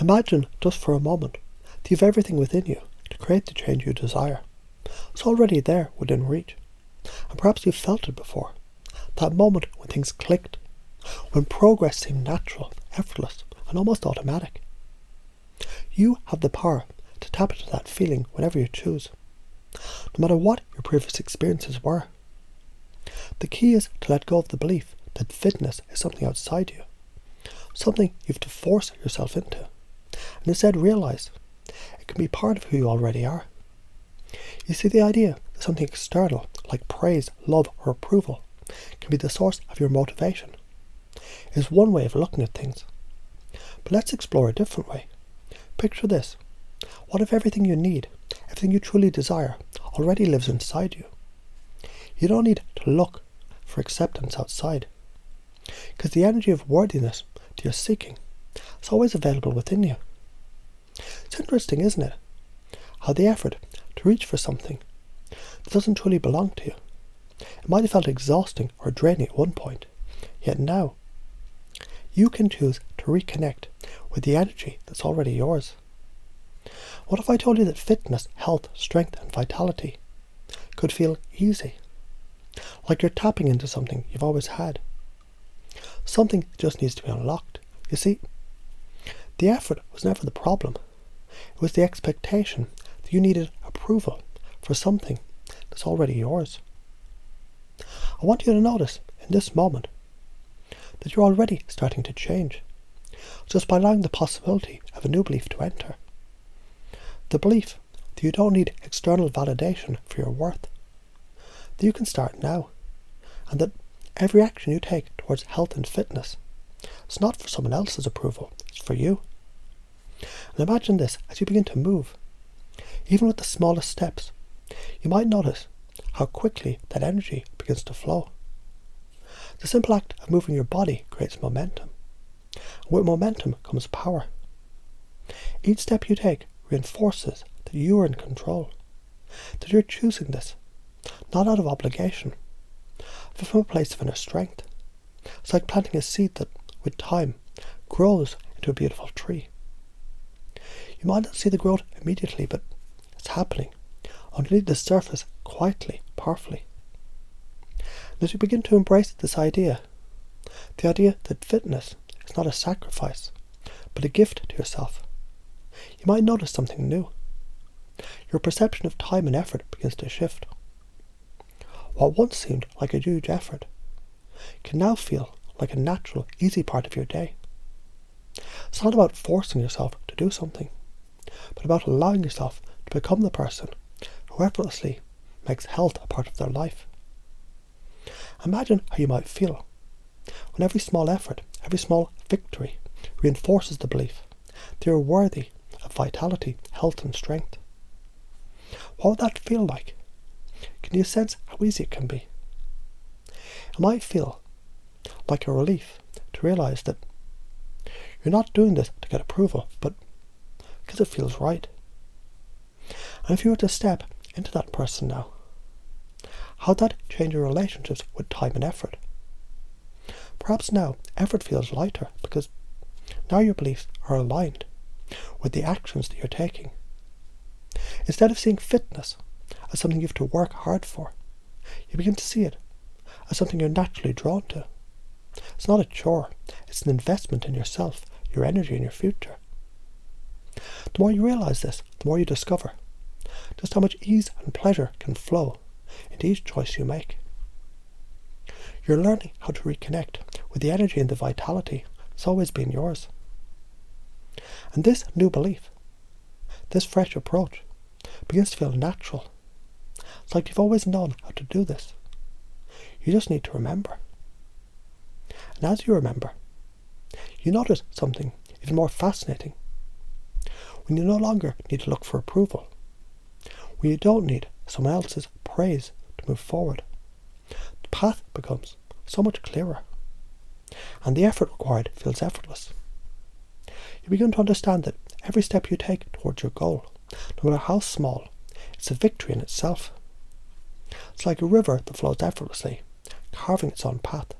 Imagine, just for a moment, that you've everything within you to create the change you desire. It's already there within reach. And perhaps you've felt it before. That moment when things clicked, when progress seemed natural, effortless, and almost automatic. You have the power to tap into that feeling whenever you choose, no matter what your previous experiences were. The key is to let go of the belief that fitness is something outside you, something you have to force yourself into, and instead realize it can be part of who you already are. You see, the idea that something external, like praise, love, or approval, can be the source of your motivation is one way of looking at things. But let's explore a different way. Picture this. What if everything you need, everything you truly desire, already lives inside you? You don't need to look for acceptance outside, because the energy of worthiness that you're seeking is always available within you. It's interesting, isn't it? How the effort to reach for something that doesn't truly belong to you. It might have felt exhausting or draining at one point, yet now you can choose to reconnect with the energy that's already yours. What if I told you that fitness, health, strength and vitality could feel easy? Like you're tapping into something you've always had. Something that just needs to be unlocked. You see, the effort was never the problem. It was the expectation that you needed approval for something that's already yours. I want you to notice in this moment that you're already starting to change, just by allowing the possibility of a new belief to enter. The belief that you don't need external validation for your worth, that you can start now, and that every action you take towards health and fitness is not for someone else's approval, it's for you. And imagine this, as you begin to move, even with the smallest steps, you might notice how quickly that energy begins to flow. The simple act of moving your body creates momentum. And with momentum comes power. Each step you take reinforces that you are in control, that you're choosing this, not out of obligation, but from a place of inner strength. It's like planting a seed that, with time, grows into a beautiful tree. You might not see the growth immediately, but it's happening underneath the surface, quietly, powerfully. And as you begin to embrace this idea, the idea that fitness is not a sacrifice, but a gift to yourself, you might notice something new. Your perception of time and effort begins to shift. What once seemed like a huge effort can now feel like a natural, easy part of your day. It's not about forcing yourself to do something, but about allowing yourself to become the person who effortlessly makes health a part of their life. Imagine how you might feel when every small effort, every small victory reinforces the belief that you're worthy of vitality, health and strength. What would that feel like? Can you sense how easy it can be? It might feel like a relief to realise that you're not doing this to get approval, but because it feels right. And if you were to step into that person now, how'd that change your relationships with time and effort? Perhaps now effort feels lighter because now your beliefs are aligned with the actions that you're taking. Instead of seeing fitness as something you have to work hard for, you begin to see it as something you're naturally drawn to. It's not a chore, it's an investment in yourself, your energy and your future. The more you realise this, the more you discover just how much ease and pleasure can flow into each choice you make. You're learning how to reconnect with the energy and the vitality that's always been yours. And this new belief, this fresh approach, begins to feel natural. It's like you've always known how to do this. You just need to remember. And as you remember, you notice something even more fascinating. When you no longer need to look for approval, when you don't need someone else's praise to move forward, the path becomes so much clearer, and the effort required feels effortless. You begin to understand that every step you take towards your goal, no matter how small, it's a victory in itself. It's like a river that flows effortlessly, carving its own path,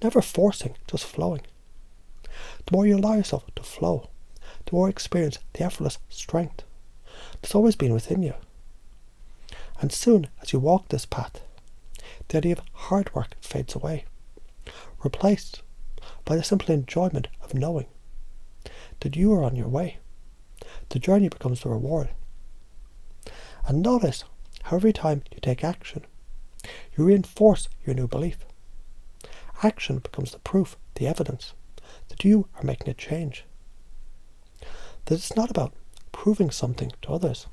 never forcing, just flowing. The more you allow yourself to flow, the more you experience the effortless strength that's always been within you. And soon as you walk this path, the idea of hard work fades away, replaced by the simple enjoyment of knowing that you are on your way. The journey becomes the reward. And notice how every time you take action, you reinforce your new belief. Action becomes the proof, the evidence, that you are making a change. That it's not about proving something to others,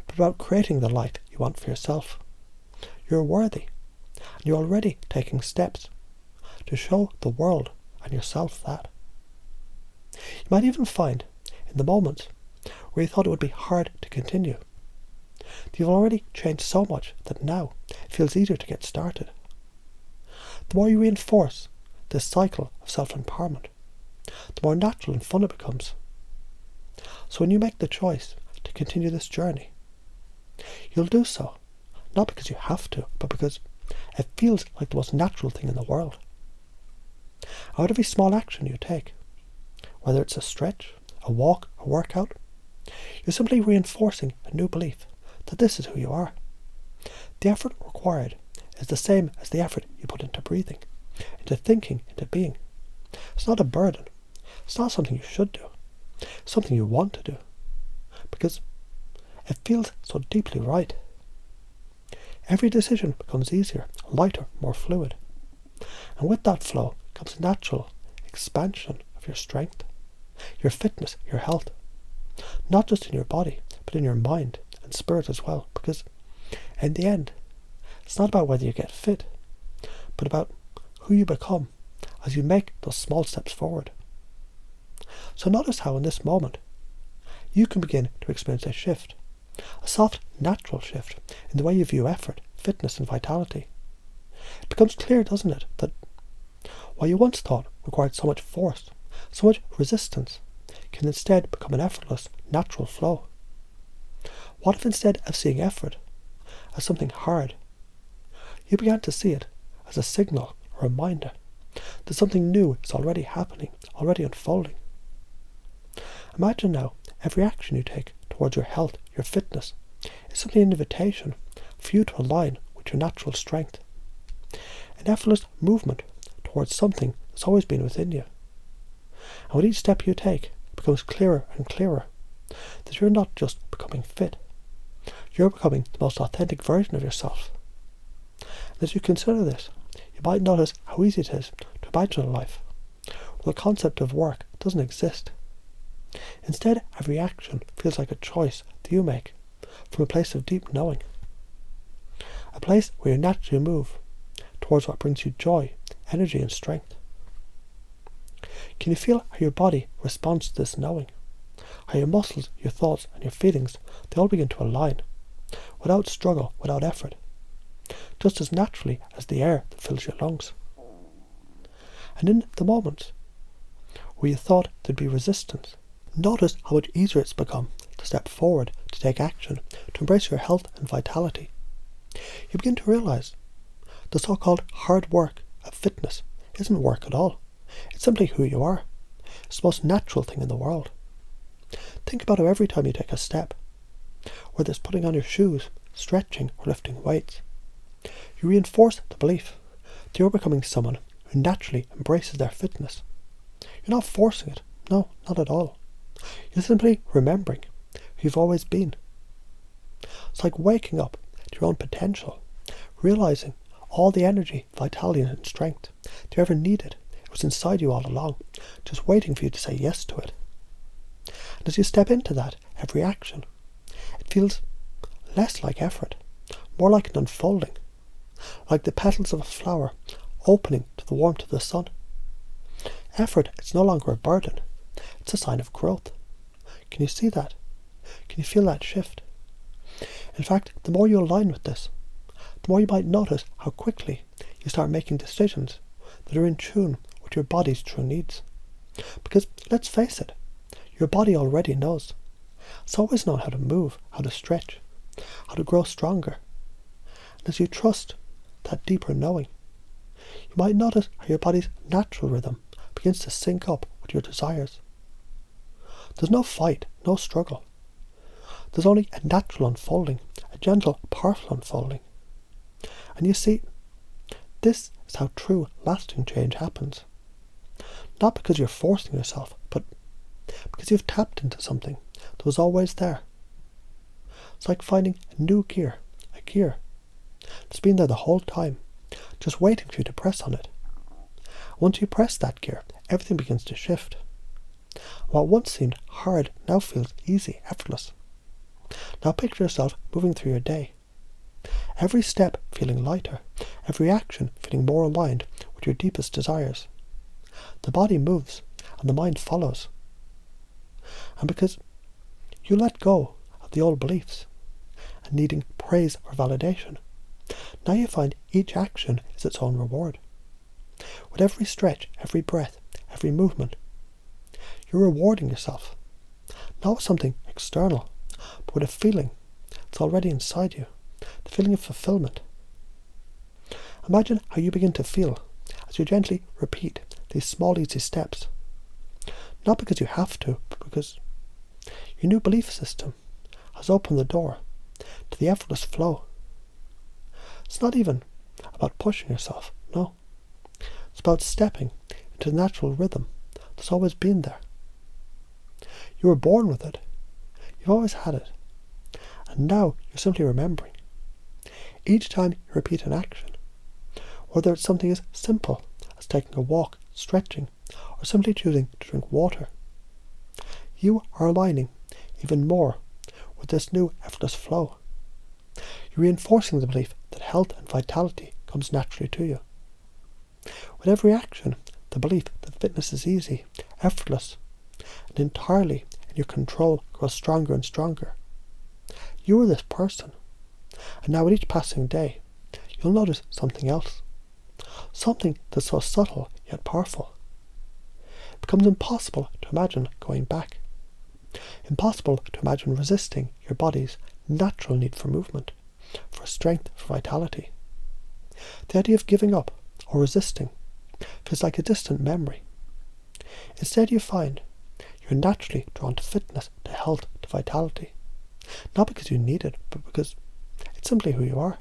but about creating the life you want for yourself. You're worthy, and you're already taking steps to show the world and yourself that. You might even find, in the moments where you thought it would be hard to continue, that you've already changed so much that now it feels easier to get started. The more you reinforce this cycle of self-empowerment, the more natural and fun it becomes. So when you make the choice to continue this journey, you'll do so, not because you have to, but because it feels like the most natural thing in the world. Out of every small action you take, whether it's a stretch, a walk, a workout, you're simply reinforcing a new belief that this is who you are. The effort required is the same as the effort you put into breathing, into thinking, into being. It's not a burden. It's not something you should do. It's something you want to do, because it feels so deeply right. Every decision becomes easier, lighter, more fluid. And with that flow comes a natural expansion of your strength, your fitness, your health. Not just in your body, but in your mind and spirit as well. Because in the end, it's not about whether you get fit, but about who you become as you make those small steps forward. So notice how in this moment, you can begin to experience a shift, a soft, natural shift in the way you view effort, fitness and vitality. It becomes clear, doesn't it, that what you once thought required so much force, so much resistance, can instead become an effortless, natural flow. What if instead of seeing effort as something hard, you began to see it as a signal, a reminder, that something new is already happening, already unfolding? Imagine now every action you take towards your health, your fitness, is simply an invitation for you to align with your natural strength. An effortless movement towards something that's always been within you. And with each step you take, it becomes clearer and clearer that you're not just becoming fit, you're becoming the most authentic version of yourself. And as you consider this, you might notice how easy it is to imagine a life where the concept of work doesn't exist. Instead, every action feels like a choice that you make from a place of deep knowing. A place where you naturally move towards what brings you joy, energy and strength. Can you feel how your body responds to this knowing? How your muscles, your thoughts and your feelings, they all begin to align, without struggle, without effort, just as naturally as the air that fills your lungs. And in the moments where you thought there'd be resistance, notice how much easier it's become to step forward, to take action, to embrace your health and vitality. You begin to realize the so-called hard work of fitness isn't work at all. It's simply who you are. It's the most natural thing in the world. Think about how every time you take a step, whether it's putting on your shoes, stretching or lifting weights, you reinforce the belief that you're becoming someone who naturally embraces their fitness. You're not forcing it. No, not at all. You're simply remembering who you've always been. It's like waking up to your own potential, realizing all the energy, vitality and strength that you ever needed. It was inside you all along, just waiting for you to say yes to it. And as you step into that, every action, it feels less like effort, more like an unfolding, like the petals of a flower opening to the warmth of the sun. Effort, it's no longer a burden. It's a sign of growth. Can you see that? Can you feel that shift? In fact, the more you align with this, the more you might notice how quickly you start making decisions that are in tune with your body's true needs. Because, let's face it, your body already knows. It's always known how to move, how to stretch, how to grow stronger. And as you trust that deeper knowing, you might notice how your body's natural rhythm begins to sync up with your desires. There's no fight, no struggle. There's only a natural unfolding, a gentle, powerful unfolding. And you see, this is how true, lasting change happens. Not because you're forcing yourself, but because you've tapped into something that was always there. It's like finding a new gear, a gear that's been there the whole time, just waiting for you to press on it. Once you press that gear, everything begins to shift. What once seemed hard now feels easy, effortless. Now picture yourself moving through your day. Every step feeling lighter, every action feeling more aligned with your deepest desires. The body moves and the mind follows. And because you let go of the old beliefs and needing praise or validation, now you find each action is its own reward. With every stretch, every breath, every movement, you're rewarding yourself, not with something external, but with a feeling that's already inside you, the feeling of fulfillment. Imagine how you begin to feel as you gently repeat these small easy steps, not because you have to, but because your new belief system has opened the door to the effortless flow. It's not even about pushing yourself, no. It's about stepping into the natural rhythm that's always been there. You were born with it. You've always had it. And now you're simply remembering. Each time you repeat an action, whether it's something as simple as taking a walk, stretching, or simply choosing to drink water, you are aligning even more with this new effortless flow. You're reinforcing the belief that health and vitality comes naturally to you. With every action, the belief that fitness is easy, effortless, and entirely in your control grows stronger and stronger. You are this person, and now with each passing day, you'll notice something else. Something that's so subtle yet powerful. It becomes impossible to imagine going back. Impossible to imagine resisting your body's natural need for movement, for strength, for vitality. The idea of giving up or resisting feels like a distant memory. Instead you find you're naturally drawn to fitness, to health, to vitality. Not because you need it, but because it's simply who you are.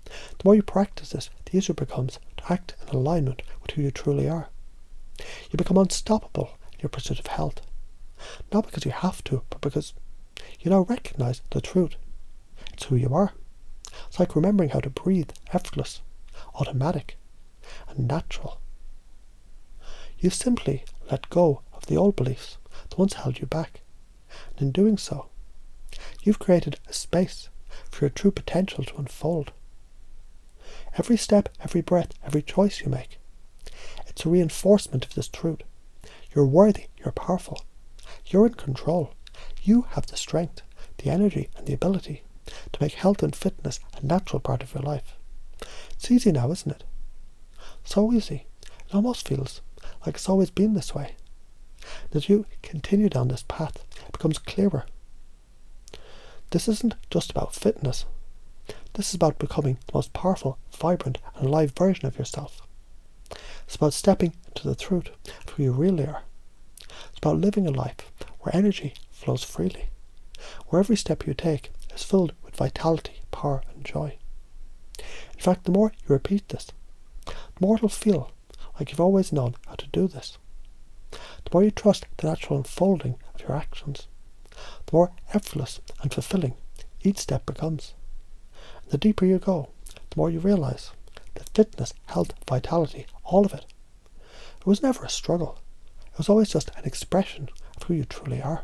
The more you practice this, the easier it becomes to act in alignment with who you truly are. You become unstoppable in your pursuit of health. Not because you have to, but because you now recognize the truth. It's who you are. It's like remembering how to breathe, effortless, automatic, and natural. You simply let go of the old beliefs that once held you back. And in doing so, you've created a space for your true potential to unfold. Every step, every breath, every choice you make, it's a reinforcement of this truth. You're worthy, you're powerful, you're in control. You have the strength, the energy, and the ability to make health and fitness a natural part of your life. It's easy now, isn't it? So easy. It almost feels like it's always been this way. As you continue down this path, it becomes clearer. This isn't just about fitness. This is about becoming the most powerful, vibrant, and alive version of yourself. It's about stepping into the truth of who you really are. It's about living a life where energy flows freely, where every step you take is filled with vitality, power, and joy. In fact, the more you repeat this, the more it'll feel like you've always known how to do this. The more you trust the natural unfolding of your actions, the more effortless and fulfilling each step becomes. And the deeper you go, the more you realize that fitness, health, vitality, all of it was never a struggle. It was always just an expression of who you truly are.